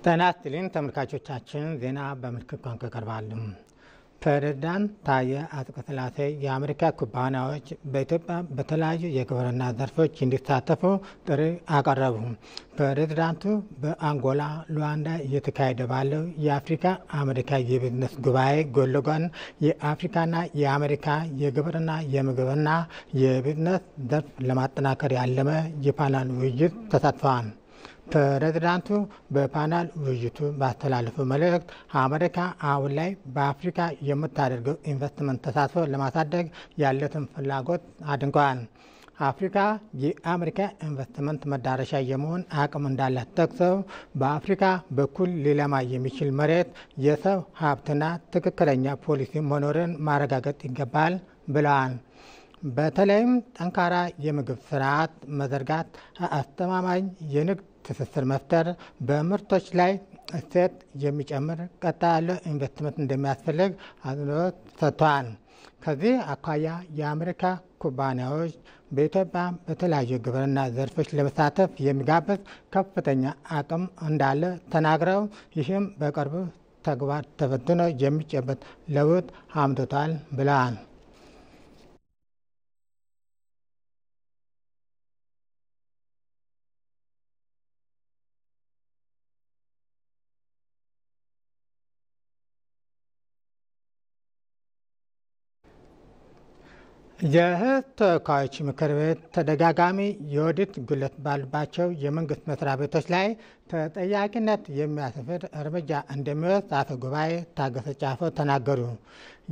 ጤና ይስጥልኝ ተመልካቾቻችን ዜና በምልክት ቋንቋ ይቀርባሉ። ፕሬዝዳንት ታዬ አጽቀሥላሴ የአሜሪካ ኩባንያዎች በኢትዮጵያ በተለያዩ የግብርና ዘርፎች እንዲሳተፉ ጥሪ አቀረቡ። ፕሬዝዳንቱ በአንጎላ ሉዋንዳ እየተካሄደ ባለው የአፍሪካ አሜሪካ የቢዝነስ ጉባኤ ጎን ለጎን የአፍሪካና የአሜሪካ የግብርና የምግብና የቢዝነስ ዘርፍ ለማጠናከር ያለመ የፓናል ውይይት ተሳትፈዋል። ፕሬዝዳንቱ በፓናል ውይይቱ ባስተላለፉ መልእክት አሜሪካ አሁን ላይ በአፍሪካ የምታደርገው ኢንቨስትመንት ተሳትፎ ለማሳደግ ያለትን ፍላጎት አድንቀዋል። አፍሪካ የአሜሪካ ኢንቨስትመንት መዳረሻ የመሆን አቅም እንዳላት ጠቅሰው በአፍሪካ በኩል ሊለማ የሚችል መሬት፣ የሰው ሀብትና ትክክለኛ ፖሊሲ መኖርን ማረጋገጥ ይገባል ብለዋል። በተለይም ጠንካራ የምግብ ስርዓት መዘርጋት፣ አስተማማኝ የንግድ ትስስር መፍጠር፣ በምርቶች ላይ እሴት የሚጨምር ቀጣይ ያለ ኢንቨስትመንት እንደሚያስፈልግ አጽንኦት ሰጥተዋል። ከዚህ አኳያ የአሜሪካ ኩባንያዎች በኢትዮጵያ በተለያዩ ግብርና ዘርፎች ለመሳተፍ የሚጋብዝ ከፍተኛ አቅም እንዳለ ተናግረው ይህም በቅርቡ ተግባር ተፈትኖ የሚጨበጥ ለውጥ አምጥቷል ብለዋል። የሕዝብ ተወካዮች ምክር ቤት ተደጋጋሚ የኦዲት ጉድለት ባሉባቸው የመንግስት መስሪያ ቤቶች ላይ ተጠያቂነት የሚያስፍር እርምጃ እንደሚወስድ አፈ ጉባኤ ታገሰ ጫፎ ተናገሩ።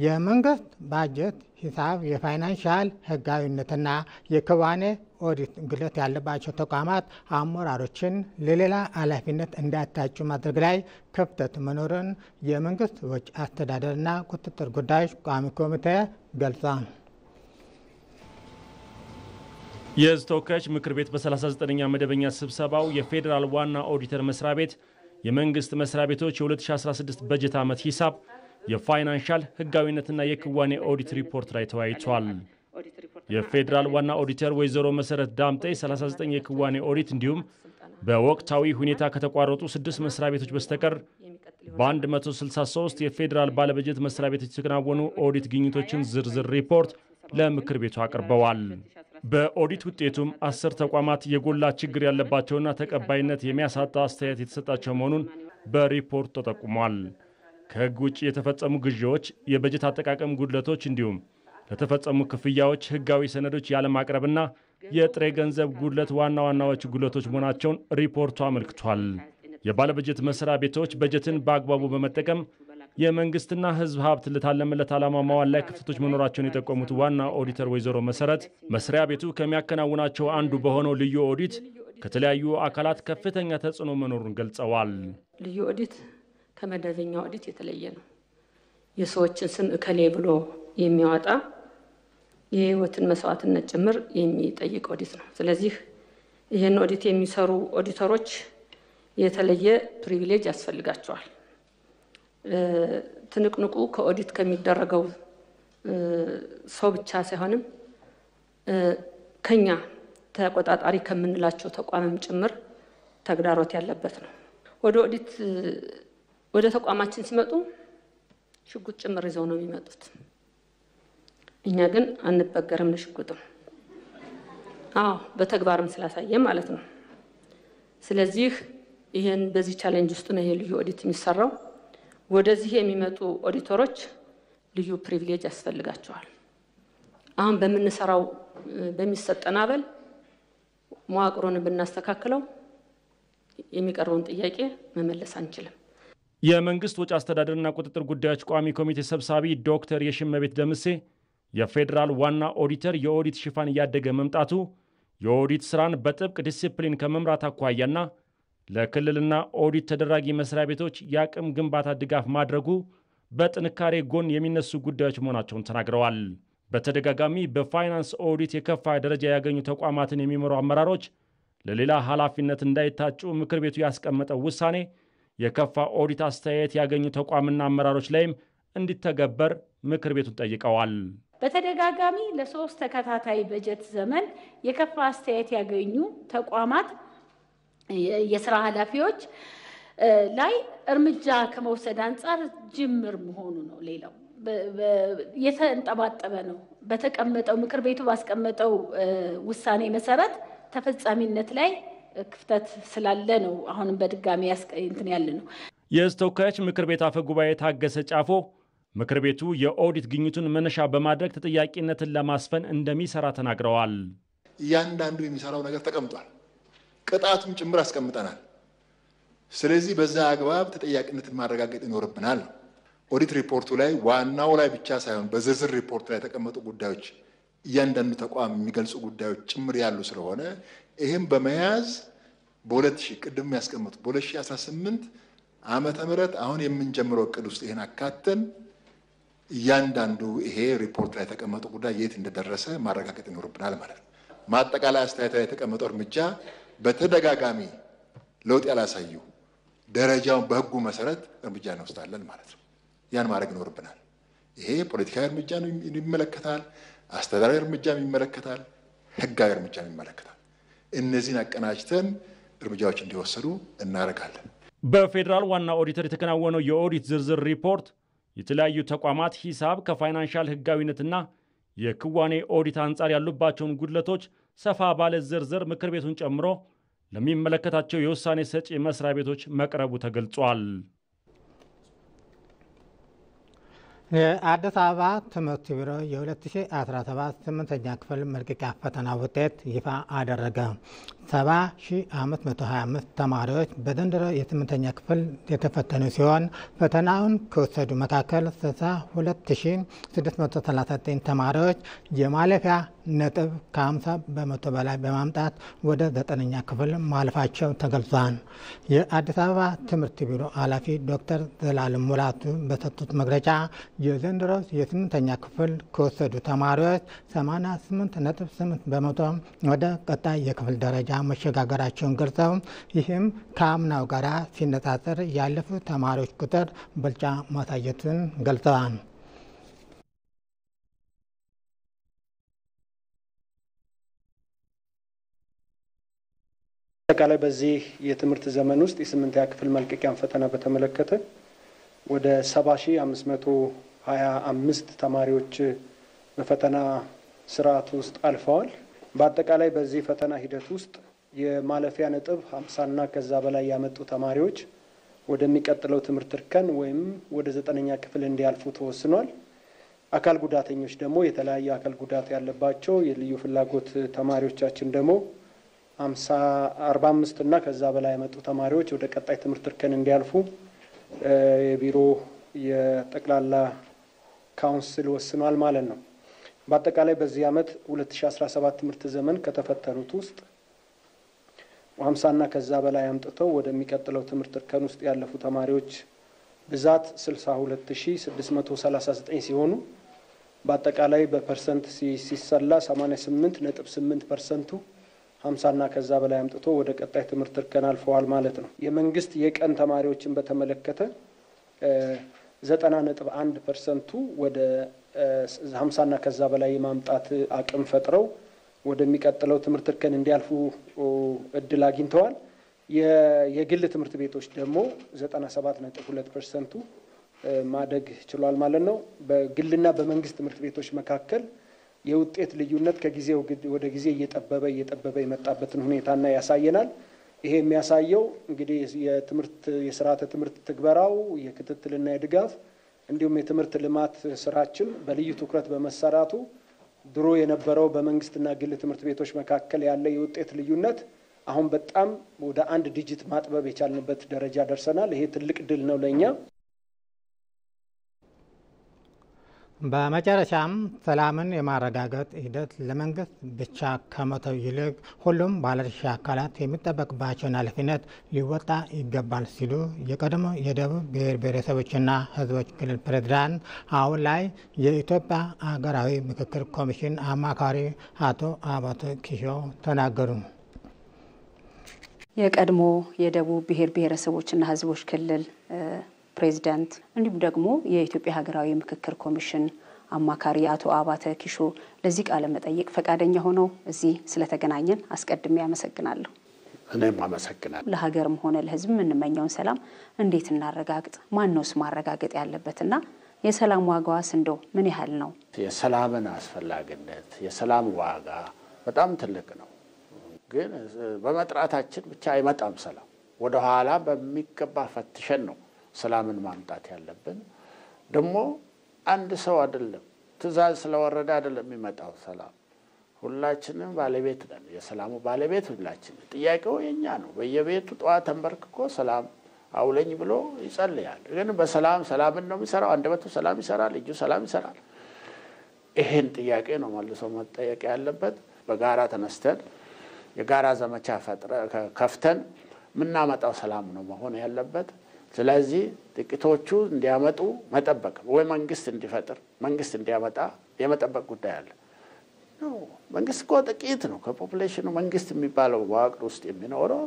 የመንግስት ባጀት ሂሳብ፣ የፋይናንሻል ህጋዊነትና የክዋኔ ኦዲት ጉድለት ያለባቸው ተቋማት አመራሮችን ለሌላ ኃላፊነት እንዳይታጩ ማድረግ ላይ ክፍተት መኖሩን የመንግስት ወጪ አስተዳደርና ቁጥጥር ጉዳዮች ቋሚ ኮሚቴ ገልጿል። የሕዝብ ተወካዮች ምክር ቤት በ39ኛ መደበኛ ስብሰባው የፌዴራል ዋና ኦዲተር መስሪያ ቤት የመንግስት መስሪያ ቤቶች የ2016 በጀት ዓመት ሂሳብ፣ የፋይናንሻል ህጋዊነትና የክዋኔ ኦዲት ሪፖርት ላይ ተወያይቷል። የፌዴራል ዋና ኦዲተር ወይዘሮ መሰረት ዳምጤ 39 የክዋኔ ኦዲት እንዲሁም በወቅታዊ ሁኔታ ከተቋረጡ 6 መስሪያ ቤቶች በስተቀር በ163 የፌዴራል ባለበጀት መስሪያ ቤቶች የተከናወኑ ኦዲት ግኝቶችን ዝርዝር ሪፖርት ለምክር ቤቱ አቅርበዋል። በኦዲት ውጤቱም 10 ተቋማት የጎላ ችግር ያለባቸውና ተቀባይነት የሚያሳጣ አስተያየት የተሰጣቸው መሆኑን በሪፖርት ተጠቁሟል። ከህግ ውጭ የተፈጸሙ ግዢዎች፣ የበጀት አጠቃቀም ጉድለቶች እንዲሁም ለተፈጸሙ ክፍያዎች ህጋዊ ሰነዶች ያለማቅረብና የጥሬ ገንዘብ ጉድለት ዋና ዋናዎቹ ጉድለቶች መሆናቸውን ሪፖርቱ አመልክቷል። የባለበጀት መስሪያ ቤቶች በጀትን በአግባቡ በመጠቀም የመንግስትና ህዝብ ሀብት ለታለመለት ዓላማ ማዋል ላይ ክፍተቶች መኖራቸውን የጠቆሙት ዋና ኦዲተር ወይዘሮ መሰረት መስሪያ ቤቱ ከሚያከናውናቸው አንዱ በሆነው ልዩ ኦዲት ከተለያዩ አካላት ከፍተኛ ተጽዕኖ መኖሩን ገልጸዋል። ልዩ ኦዲት ከመደበኛ ኦዲት የተለየ ነው። የሰዎችን ስም እከሌ ብሎ የሚያወጣ የህይወትን መስዋዕትነት ጭምር የሚጠይቅ ኦዲት ነው። ስለዚህ ይህን ኦዲት የሚሰሩ ኦዲተሮች የተለየ ፕሪቪሌጅ ያስፈልጋቸዋል። ትንቅንቁ ከኦዲት ከሚደረገው ሰው ብቻ ሳይሆንም ከኛ ተቆጣጣሪ ከምንላቸው ተቋምም ጭምር ተግዳሮት ያለበት ነው። ወደ ኦዲት ወደ ተቋማችን ሲመጡ ሽጉጥ ጭምር ይዘው ነው የሚመጡት። እኛ ግን አንበገርም ለሽጉጥም። በተግባርም ስላሳየ ማለት ነው። ስለዚህ ይሄን በዚህ ቻሌንጅ ውስጥ ነው ልዩ ኦዲት የሚሰራው። ወደዚህ የሚመጡ ኦዲተሮች ልዩ ፕሪቪሌጅ ያስፈልጋቸዋል። አሁን በመንሰራው በሚሰጠን አበል መዋቅሩን ብናስተካክለው የሚቀርበውን ጥያቄ መመለስ አንችልም። የመንግስት ወጪ አስተዳደርና ቁጥጥር ጉዳዮች ቋሚ ኮሚቴ ሰብሳቢ ዶክተር የሽመቤት ደምሴ የፌዴራል ዋና ኦዲተር የኦዲት ሽፋን እያደገ መምጣቱ የኦዲት ስራን በጥብቅ ዲሲፕሊን ከመምራት አኳያና ለክልልና ኦዲት ተደራጊ መስሪያ ቤቶች የአቅም ግንባታ ድጋፍ ማድረጉ በጥንካሬ ጎን የሚነሱ ጉዳዮች መሆናቸውን ተናግረዋል። በተደጋጋሚ በፋይናንስ ኦዲት የከፋ ደረጃ ያገኙ ተቋማትን የሚመሩ አመራሮች ለሌላ ኃላፊነት እንዳይታጩ ምክር ቤቱ ያስቀመጠው ውሳኔ የከፋ ኦዲት አስተያየት ያገኙ ተቋምና አመራሮች ላይም እንዲተገበር ምክር ቤቱን ጠይቀዋል። በተደጋጋሚ ለ3 ተከታታይ በጀት ዘመን የከፋ አስተያየት ያገኙ ተቋማት የሥራ ኃላፊዎች ላይ እርምጃ ከመውሰድ አንፃር ጅምር መሆኑ ነው። ሌላው የተንጠባጠበ ነው። በተቀመጠው ምክር ቤቱ ባስቀመጠው ውሳኔ መሰረት ተፈጻሚነት ላይ ክፍተት ስላለ ነው አሁንም በድጋሚ እንትን ያለ ነው። የሕዝብ ተወካዮች ምክር ቤት አፈ ጉባኤ ታገሰ ጫፎ ምክር ቤቱ የኦዲት ግኝቱን መነሻ በማድረግ ተጠያቂነትን ለማስፈን እንደሚሰራ ተናግረዋል። እያንዳንዱ የሚሰራው ነገር ተቀምጧል፣ ቅጣቱም ጭምር አስቀምጠናል። ስለዚህ በዛ አግባብ ተጠያቂነትን ማረጋገጥ ይኖርብናል። ኦዲት ሪፖርቱ ላይ ዋናው ላይ ብቻ ሳይሆን በዝርዝር ሪፖርት ላይ የተቀመጡ ጉዳዮች እያንዳንዱ ተቋም የሚገልጹ ጉዳዮች ጭምር ያሉ ስለሆነ ይህም በመያዝ በ2000 ቅድም ያስቀምጡ በ2018 ዓመተ ምህረት አሁን የምንጀምረው እቅድ ውስጥ ይሄን አካተን እያንዳንዱ ይሄ ሪፖርት ላይ የተቀመጡ ጉዳይ የት እንደደረሰ ማረጋገጥ ይኖርብናል ማለት ነው። ማጠቃለያ አስተያየት ላይ የተቀመጠው እርምጃ በተደጋጋሚ ለውጥ ያላሳዩ ደረጃውን በህጉ መሰረት እርምጃ እንወስዳለን ማለት ነው። ያን ማድረግ ይኖርብናል። ይሄ ፖለቲካዊ እርምጃ ይመለከታል፣ አስተዳደራዊ እርምጃ ይመለከታል፣ ህጋዊ እርምጃ ይመለከታል። እነዚህን አቀናጅተን እርምጃዎች እንዲወሰዱ እናደርጋለን። በፌዴራል ዋና ኦዲተር የተከናወነው የኦዲት ዝርዝር ሪፖርት የተለያዩ ተቋማት ሂሳብ ከፋይናንሻል ህጋዊነትና የክዋኔ ኦዲት አንጻር ያሉባቸውን ጉድለቶች ሰፋ ባለ ዝርዝር ምክር ቤቱን ጨምሮ ለሚመለከታቸው የውሳኔ ሰጪ መስሪያ ቤቶች መቅረቡ ተገልጿል። የአዲስ አበባ ትምህርት ቢሮ የ2017 8ኛ ክፍል መልቀቂያ ፈተና ውጤት ይፋ አደረገ። 70,525 ተማሪዎች በዘንድሮ የ8ኛ ክፍል የተፈተኑ ሲሆን ፈተናውን ከወሰዱ መካከል 62,639 ተማሪዎች የማለፊያ ነጥብ ከ50 በመቶ በላይ በማምጣት ወደ 9ኛ ክፍል ማለፋቸው ተገልጿል። የአዲስ አበባ ትምህርት ቢሮ ኃላፊ ዶክተር ዘላለም ሙላቱ በሰጡት መግለጫ የዘንድሮ የ8ኛ ክፍል ከወሰዱ ተማሪዎች 88.8 በመቶ ወደ ቀጣይ የክፍል ደረጃ መሸጋገራቸውን ገልጸው ይህም ከአምናው ጋር ሲነጻጸር ያለፉ ተማሪዎች ቁጥር ብልጫ ማሳየቱን ገልጸዋል። አጠቃላይ በዚህ የትምህርት ዘመን ውስጥ የ8ኛ ክፍል መልቀቂያን ፈተና በተመለከተ ወደ 70,525 ተማሪዎች በፈተና ስርዓት ውስጥ አልፈዋል። በአጠቃላይ በዚህ ፈተና ሂደት ውስጥ የማለፊያ ነጥብ 50 እና ከዛ በላይ ያመጡ ተማሪዎች ወደሚቀጥለው ትምህርት እርከን ወይም ወደ 9ኛ ክፍል እንዲያልፉ ተወስኗል። አካል ጉዳተኞች ደግሞ የተለያየ አካል ጉዳት ያለባቸው የልዩ ፍላጎት ተማሪዎቻችን ደግሞ 45 እና ከዛ በላይ ያመጡ ተማሪዎች ወደ ቀጣይ ትምህርት እርከን እንዲያልፉ የቢሮ የጠቅላላ ካውንስል ወስኗል ማለት ነው። በአጠቃላይ በዚህ ዓመት 2017 ትምህርት ዘመን ከተፈተኑት ውስጥ 50 እና ከዛ በላይ አምጥተው ወደሚቀጥለው ትምህርት እርከን ውስጥ ያለፉ ተማሪዎች ብዛት 62,639 ሲሆኑ በአጠቃላይ በፐርሰንት ሲሰላ 88.8% 50 እና ከዛ በላይ አምጥቶ ወደ ቀጣይ ትምህርት እርከን አልፈዋል ማለት ነው። የመንግስት የቀን ተማሪዎችን በተመለከተ 90.1% ወደ 50 እና ከዛ በላይ የማምጣት አቅም ፈጥረው ወደሚቀጥለው ትምህርት እርከን እንዲያልፉ እድል አግኝተዋል። የግል ትምህርት ቤቶች ደግሞ 97.2% ማደግ ችሏል ማለት ነው። በግልና በመንግስት ትምህርት ቤቶች መካከል የውጤት ልዩነት ከጊዜ ወደ ጊዜ እየጠበበ የመጣበትን ሁኔታና ያሳየናል። ይሄ የሚያሳየው እንግዲህ የስርዓተ ትምህርት ትግበራው የክትትልና የድጋፍ እንዲሁም የትምህርት ልማት ስራችን በልዩ ትኩረት በመሰራቱ ድሮ የነበረው በመንግስትና ግል ትምህርት ቤቶች መካከል ያለ የውጤት ልዩነት አሁን በጣም ወደ 1 ዲጂት ማጥበብ የቻልንበት ደረጃ ደርሰናል። ይሄ ትልቅ ድል ነው ለኛ። በመጨረሻም ሰላምን የማረጋገጥ ሂደት ለመንግስት ብቻ ከመተው ይልቅ ሁሉም ባለድርሻ አካላት የሚጠበቅባቸውን ኃላፊነት ሊወጣ ይገባል ሲሉ የቀድሞ የደቡብ ብሔር ብሔረሰቦችና ሕዝቦች ክልል ፕሬዝዳንት አሁን ላይ የኢትዮጵያ ሀገራዊ ምክክር ኮሚሽን አማካሪ አቶ አባተ ኪሾ ተናገሩ። የቀድሞ የደቡብ ብሔር ብሔረሰቦችና ሕዝቦች ክልል ፕሬዚዳንት እንዲሁም ደግሞ የኢትዮጵያ ሀገራዊ ምክክር ኮሚሽን አማካሪ አቶ አባተ ኪሾ ለዚህ ቃለ መጠይቅ ፈቃደኛ ሆነው እዚህ ስለተገናኘን አስቀድሜ አመሰግናለሁ። እኔም አመሰግናለሁ። ለሀገርም ሆነ ለሕዝብ የምንመኘውን ሰላም እንዴት እናረጋግጥ? ማን ነውስ ማረጋገጥ ያለበትና የሰላም ዋጋዋስ እንደው ምን ያህል ነው? የሰላምን አስፈላጊነት የሰላም ዋጋ በጣም ትልቅ ነው። ግን በመጥራታችን ብቻ አይመጣም ሰላም። ወደ ኋላ በሚገባ ፈትሸን ነው ሰላምን ማምጣት ያለብን። ደግሞ አንድ ሰው አይደለም ትእዛዝ ስለወረደ አይደለም የሚመጣው ሰላም። ሁላችንም ባለቤት ነን። የሰላሙ ባለቤት ሁላችን። ጥያቄው የኛ ነው። በየቤቱ ጧት ተንበርክኮ ሰላም አውለኝ ብሎ ይጸልያል። ግን በሰላም ሰላምን ነው የሚሰራው። አንደበቱ ሰላም ይሰራል፣ እጁ ሰላም ይሰራል። ይሄን ጥያቄ ነው መልሶ መጠየቅ ያለበት። በጋራ ተነስተን የጋራ ዘመቻ ከፍተን ምናመጣው ሰላም ነው መሆን ያለበት። ስለዚህ ጥቂቶቹ እንዲያመጡ መጠበቅ ወይ መንግስት እንዲፈጥር መንግስት እንዲያመጣ የመጠበቅ ጉዳይ አለ ነው። መንግስት እኮ ጥቂት ነው ከፖፑሌሽኑ። መንግስት የሚባለው ዋቅር ውስጥ የሚኖረው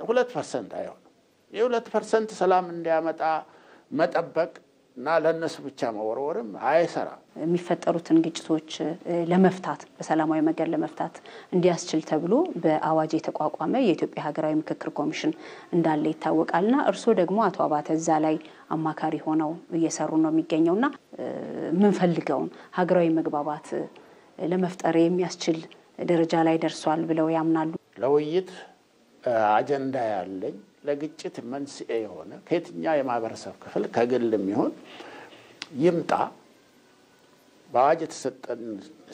2% አይሆንም። የ2% ሰላም እንዲያመጣ መጠበቅ እና ለነሱ ብቻ መወርወርም አይሰራም። የሚፈጠሩትን ግጭቶች ለመፍታት በሰላማዊ መንገድ ለመፍታት እንዲያስችል ተብሎ በአዋጅ የተቋቋመ የኢትዮጵያ ሀገራዊ ምክክር ኮሚሽን እንዳለ ይታወቃልና እርስዎ ደግሞ አቶ አባተ እዛ ላይ አማካሪ ሆነው እየሰሩ ነው የሚገኘውና ምን ፈልገውን ሀገራዊ መግባባት ለመፍጠር የሚያስችል ደረጃ ላይ ደርሷል ብለው ያምናሉ? ለውይይት አጀንዳ ያለኝ ለግጭት መንስኤ የሆነ ከየትኛው የማህበረሰብ ክፍል ከግልም ይሁን ይምጣ በአዋጅ የተሰጠን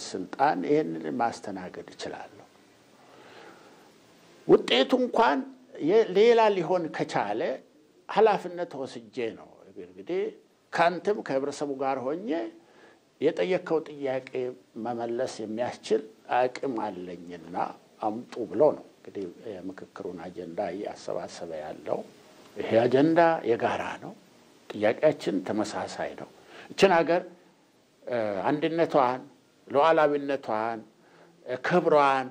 ስልጣን ይሄንን ማስተናገድ ይችላል። ውጤቱ እንኳን ሌላ ሊሆን ከቻለ ኃላፊነት ወስጄ ነው እንግዲህ ካንተም ከህብረተሰቡ ጋር ሆኜ የጠየቀው ጥያቄ መመለስ የሚያስችል አቅም አለኝና አምጡ ብሎ ነው እንግዲህ የምክክሩን አጀንዳ ያሰባሰበ ያለው። ይሄ አጀንዳ የጋራ ነው። ጥያቄያችን ተመሳሳይ ነው። እችን ሀገር አንድነቷን፣ ሉዓላዊነቷን፣ ክብሯን፣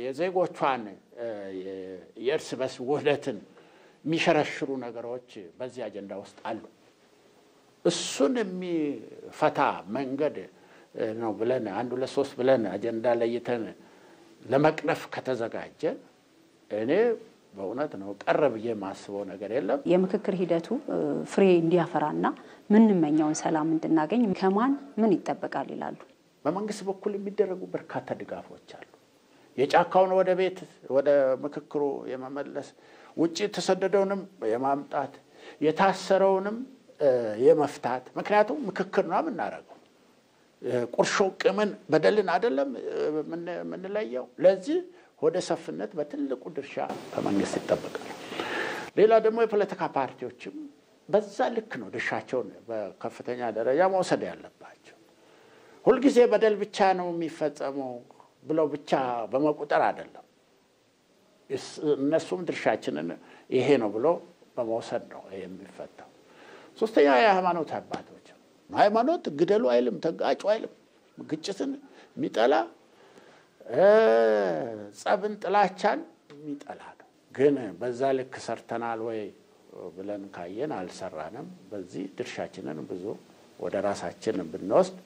የዜጎቿን የእርስ በርስ ውህደትን የሚሸረሽሩ ነገሮች በዚህ አጀንዳ ውስጥ አሉ። እሱን የሚፈታ መንገድ ነው ብለን 1 2 3 ብለን አጀንዳ ለይተን ለመቅረፍ ከተዘጋጀ እኔ በእውነት ነው ቀረብ የማስበው ነገር የለም። የምክክር ሂደቱ ፍሬ እንዲያፈራና ምንመኛውን ሰላም እንድናገኝ ከማን ምን ይጠበቃል ይላሉ? በመንግስት በኩል የሚደረጉ በርካታ ድጋፎች አሉ። የጫካውን ወደ ቤት ወደ ምክክሩ የመመለስ ውጪ ተሰደደውንም የማምጣት የታሰረውንም የመፍታት ምክንያቱም ምክክር ነው የምናደርገው። ቁርሾ ቅምን በደልን አይደለም ምንለየው። ለዚህ ወደ ሰፍነት በትልቁ ድርሻ ከመንግስት ይጠበቃል። ሌላ ደግሞ የፖለቲካ ፓርቲዎችም በዛ ልክ ነው ድርሻቸውን በከፍተኛ ደረጃ መውሰድ ያለባቸው። ሁሉ ጊዜ በደል ብቻ ነው የሚፈጸመው ብለው ብቻ በመቁጠር አይደለም። እነሱም ድርሻችንን ይሄ ነው ብሎ በመውሰድ ነው የሚፈታው። ሶስተኛ የሃይማኖት አባቶች ሃይማኖት ግደሉ አይልም፣ ተጋጩ አይልም። ግጭትን የሚጠላ ጸብን ጥላቻን የሚጠላ ነው። ግን በዛ ልክ ሰርተናል ወይ ብለን ካየን አልሰራንም። በዚህ ድርሻችንን ብዙ ወደ ራሳችን ብንወስድ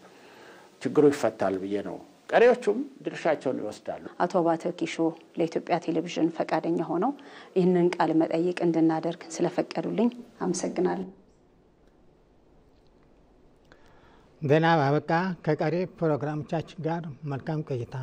ችግሩ ይፈታል ብዬ ነው። ቀሪዎቹም ድርሻቸውን ይወስዳሉ። አቶ አባተ ኪሾ ለኢትዮጵያ ቴሌቪዥን ፈቃደኛ ሆነው ይህንን ቃለ መጠይቅ እንድናደርግ ስለፈቀዱልኝ አመሰግናለሁ። ዜና ባበቃ። ከቀሪ ፕሮግራሞቻችን ጋር መልካም ቆይታ።